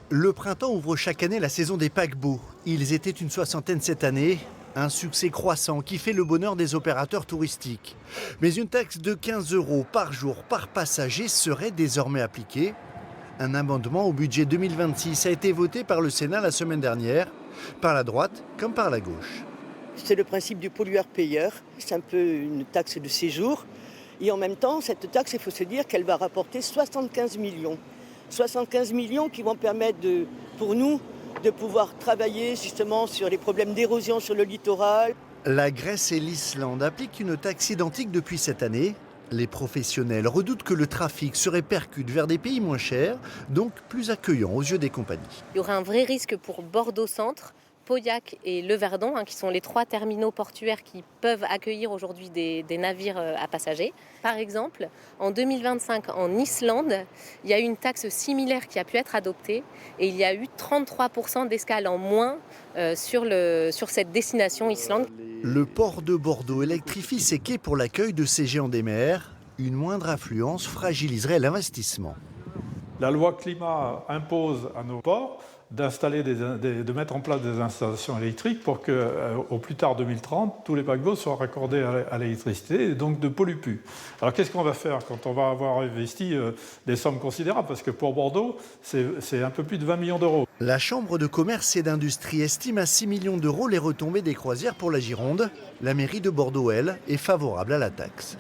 Le printemps ouvre chaque année la saison des paquebots. Ils étaient une soixantaine cette année. Un succès croissant qui fait le bonheur des opérateurs touristiques. Mais une taxe de 15 € par jour par passager serait désormais appliquée. Un amendement au budget 2026 a été voté par le Sénat la semaine dernière, par la droite comme par la gauche. C'est le principe du pollueur-payeur. C'est un peu une taxe de séjour. Et en même temps, cette taxe, il faut se dire qu'elle va rapporter 75 millions. 75 millions qui vont permettre pour nous de pouvoir travailler justement sur les problèmes d'érosion sur le littoral. La Grèce et l'Islande appliquent une taxe identique depuis cette année. Les professionnels redoutent que le trafic se répercute vers des pays moins chers, donc plus accueillants aux yeux des compagnies. Il y aura un vrai risque pour Bordeaux-Centre, Pauillac et Le Verdon, qui sont les 3 terminaux portuaires qui peuvent accueillir aujourd'hui des navires à passagers. Par exemple, en 2025, en Islande, il y a eu une taxe similaire qui a pu être adoptée et il y a eu 33% d'escales en moins sur cette destination Islande. Le port de Bordeaux électrifie ses quais pour l'accueil de ces géants des mers. Une moindre affluence fragiliserait l'investissement. La loi climat impose à nos ports de mettre en place des installations électriques pour qu'au plus tard 2030, tous les paquebots soient raccordés à l'électricité et donc ne polluent plus. Alors qu'est-ce qu'on va faire quand on va avoir investi des sommes considérables? Parce que pour Bordeaux, c'est un peu plus de 20 millions d'euros. La Chambre de commerce et d'industrie estime à 6 millions d'euros les retombées des croisières pour la Gironde. La mairie de Bordeaux, elle, est favorable à la taxe.